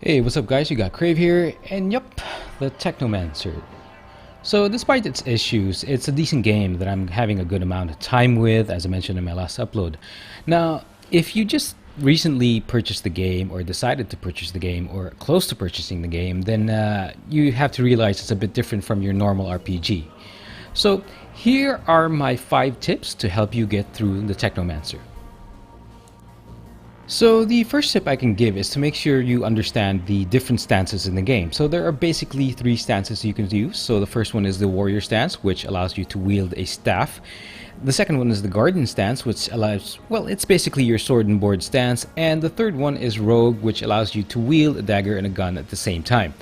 Hey, what's up guys? You got Crave here, and yup, the Technomancer. So despite its issues, it's a decent game that I'm having a good amount of time with, as I mentioned in my last upload. Now, if you just recently purchased the game, or decided to purchase the game, or close to purchasing the game, then you have to realize it's a bit different from your normal RPG. So here are my 5 tips to help you get through the Technomancer. So the first tip I can give is to make sure you understand the different stances in the game. So there are basically 3 stances you can use. So the first one is the warrior stance, which allows you to wield a staff. The second one is the guardian stance, which allows, well, it's basically your sword and board stance. And the third one is rogue, which allows you to wield a dagger and a gun at the same time.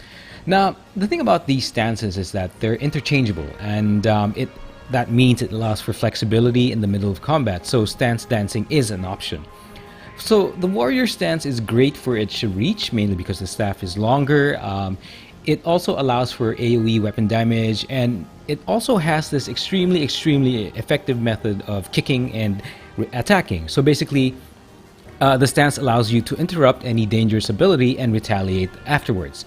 Now, the thing about these stances is that they're interchangeable, and that means it allows for flexibility in the middle of combat. So stance dancing is an option. So the warrior stance is great for its reach, mainly because the staff is longer. It also allows for AoE weapon damage, and it also has this extremely effective method of kicking and attacking. So basically, the stance allows you to interrupt any dangerous ability and retaliate afterwards.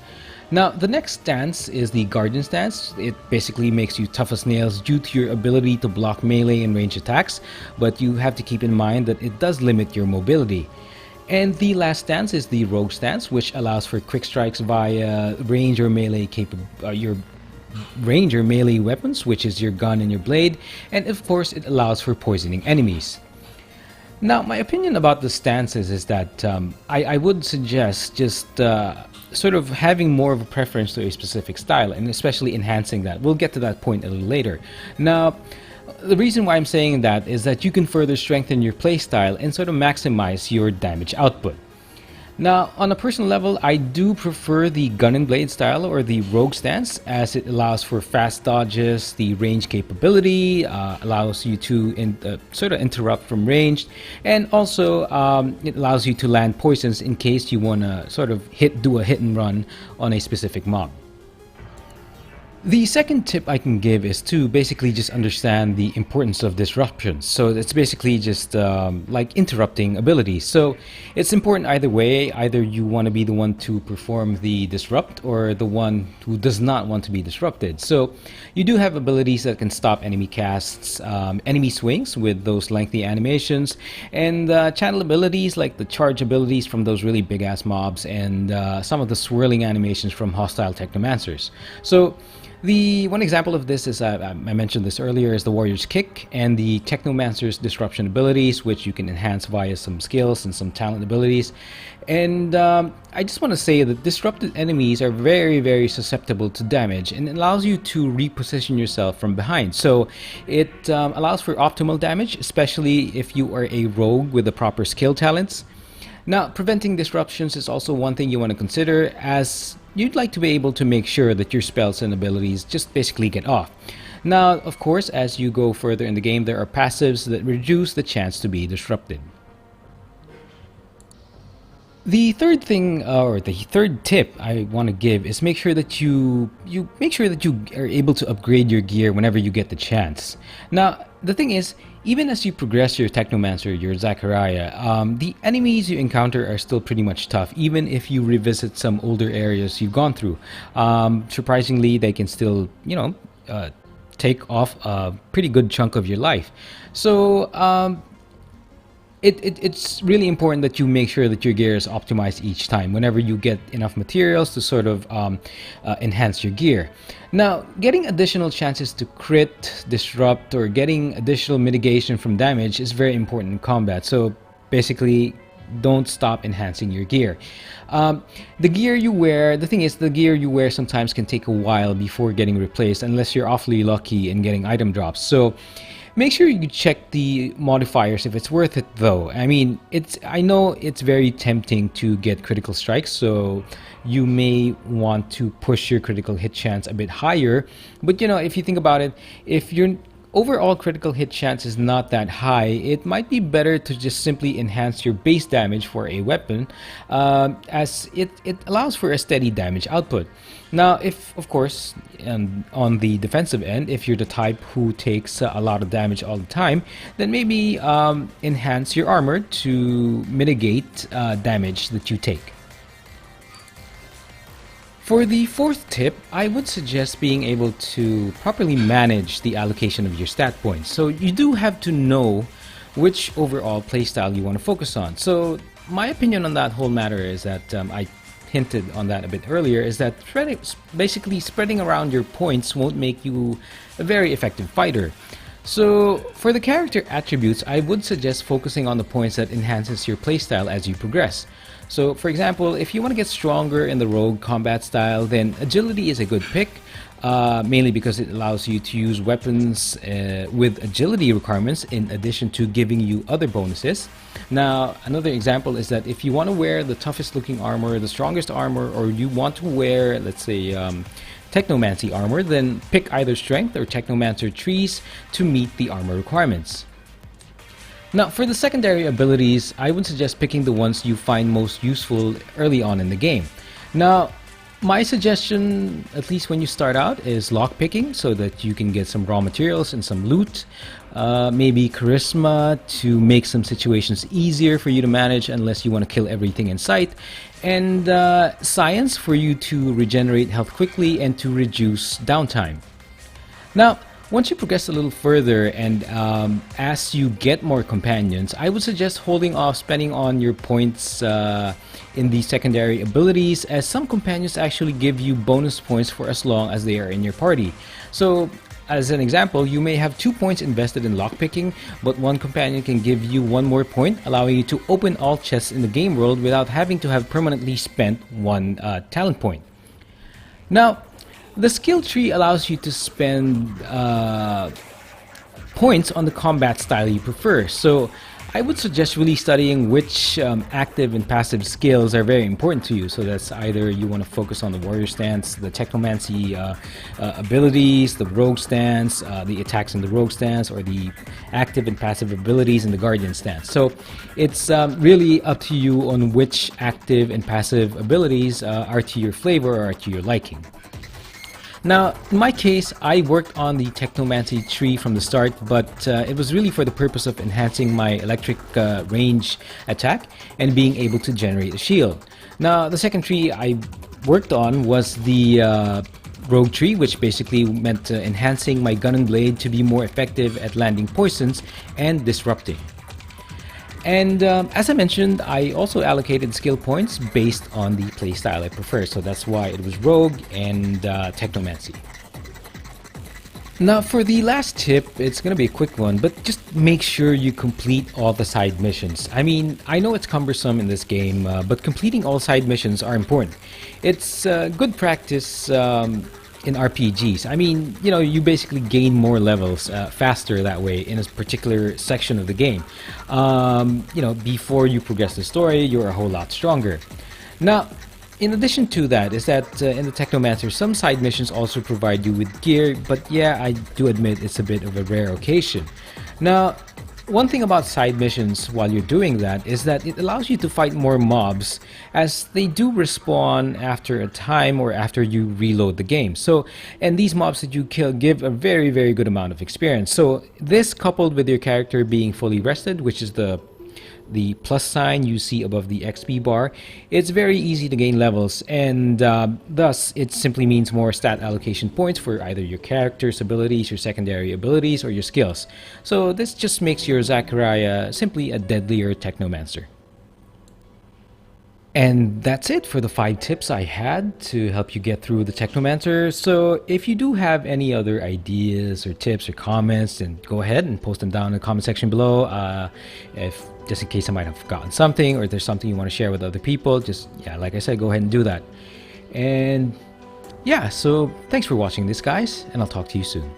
Now, the next stance is the guardian stance. It basically makes you tough as nails due to your ability to block melee and range attacks, but you have to keep in mind that it does limit your mobility. And the last stance is the rogue stance, which allows for quick strikes via range or melee your range or melee weapons, which is your gun and your blade, and of course it allows for poisoning enemies. Now, my opinion about the stances is that I would suggest just sort of having more of a preference to a specific style, and especially enhancing that. We'll get to that point a little later. Now, the reason why I'm saying that is that you can further strengthen your playstyle and sort of maximize your damage output. Now, on a personal level, I do prefer the gun and blade style, or the rogue stance, as it allows for fast dodges, the range capability, allows you to sort of interrupt from range, and also it allows you to land poisons in case you want to sort of do a hit and run on a specific mob. The second tip I can give is to basically just understand the importance of disruptions. So it's basically just like interrupting abilities. So it's important either way. Either you want to be the one to perform the disrupt, or the one who does not want to be disrupted. So you do have abilities that can stop enemy casts, enemy swings with those lengthy animations, and channel abilities like the charge abilities from those really big ass mobs, and some of the swirling animations from hostile technomancers. So the one example of this is, I mentioned this earlier, is the Warrior's Kick and the Technomancer's Disruption abilities, which you can enhance via some skills and some talent abilities. And I just want to say that disrupted enemies are very susceptible to damage, and it allows you to reposition yourself from behind. So it allows for optimal damage, especially if you are a rogue with the proper skill talents. Now, preventing disruptions is also one thing you want to consider, as you'd like to be able to make sure that your spells and abilities just basically get off. Now, of course, as you go further in the game, there are passives that reduce the chance to be disrupted. The third thing, or the third tip I want to give, is make sure that you are able to upgrade your gear whenever you get the chance. Now, the thing is, even as you progress your Technomancer, your Zaccaria, the enemies you encounter are still pretty much tough, even if you revisit some older areas you've gone through. Surprisingly, they can still, take off a pretty good chunk of your life. So, it's really important that you make sure that your gear is optimized each time whenever you get enough materials to sort of enhance your gear. Now, getting additional chances to crit, disrupt, or getting additional mitigation from damage is very important in combat. So basically, don't stop enhancing your gear. The gear you wear, the thing is, the gear you wear sometimes can take a while before getting replaced, unless you're awfully lucky in getting item drops. So make sure you check the modifiers if it's worth it, though. I mean, I know it's very tempting to get critical strikes, so you may want to push your critical hit chance a bit higher. But if you think about it, if your overall critical hit chance is not that high, it might be better to just simply enhance your base damage for a weapon, as it allows for a steady damage output. Now, if, of course, on the defensive end, if you're the type who takes a lot of damage all the time, then maybe enhance your armor to mitigate damage that you take. For the fourth tip, I would suggest being able to properly manage the allocation of your stat points. So you do have to know which overall playstyle you want to focus on. So my opinion on that whole matter is that I hinted on that a bit earlier, is that basically spreading around your points won't make you a very effective fighter. So for the character attributes, I would suggest focusing on the points that enhances your playstyle as you progress. So for example, if you want to get stronger in the rogue combat style, then agility is a good pick, mainly because it allows you to use weapons with agility requirements in addition to giving you other bonuses. Now, another example is that if you want to wear the toughest looking armor, the strongest armor, or you want to wear, let's say, Technomancy armor, then pick either Strength or Technomancer trees to meet the armor requirements. Now, for the secondary abilities, I would suggest picking the ones you find most useful early on in the game. Now, my suggestion, at least when you start out, is lockpicking so that you can get some raw materials and some loot. Maybe charisma to make some situations easier for you to manage unless you want to kill everything in sight. And science for you to regenerate health quickly and to reduce downtime. Now, once you progress a little further and as you get more companions, I would suggest holding off spending on your points in the secondary abilities, as some companions actually give you bonus points for as long as they are in your party. So, as an example, you may have 2 points invested in lockpicking, but one companion can give you 1 more point, allowing you to open all chests in the game world without having to have permanently spent 1 talent point. Now, the skill tree allows you to spend points on the combat style you prefer. So I would suggest really studying which active and passive skills are very important to you. So that's either you want to focus on the warrior stance, the technomancy abilities, the rogue stance, the attacks in the rogue stance, or the active and passive abilities in the guardian stance. So it's really up to you on which active and passive abilities are to your flavor or are to your liking. Now, in my case, I worked on the Technomancy tree from the start, but it was really for the purpose of enhancing my electric range attack and being able to generate a shield. Now, the second tree I worked on was the Rogue tree, which basically meant enhancing my gun and blade to be more effective at landing poisons and disrupting. And as I mentioned, I also allocated skill points based on the playstyle I prefer, so that's why it was Rogue and Technomancy. Now for the last tip, it's gonna be a quick one, but just make sure you complete all the side missions. I mean, I know it's cumbersome in this game, but completing all side missions are important. It's good practice in RPGs. I mean, you know, you basically gain more levels faster that way in a particular section of the game. You know, before you progress the story, you're a whole lot stronger. Now, in addition to that, is that in the Technomancer, some side missions also provide you with gear, but yeah, I do admit it's a bit of a rare occasion. Now, one thing about side missions while you're doing that is that it allows you to fight more mobs, as they do respawn after a time or after you reload the game. So, and these mobs that you kill give a very, very good amount of experience. So this, coupled with your character being fully rested, which is the plus sign you see above the XP bar, it's very easy to gain levels, and thus it simply means more stat allocation points for either your character's abilities, your secondary abilities, or your skills. So this just makes your Zaccaria simply a deadlier Technomancer. And that's it for the 5 tips I had to help you get through the Technomancer. So if you do have any other ideas or tips or comments, then go ahead and post them down in the comment section below. If just in case I might have forgotten something, or if there's something you want to share with other people, just, yeah, like I said, go ahead and do that. And yeah, so thanks for watching this, guys, and I'll talk to you soon.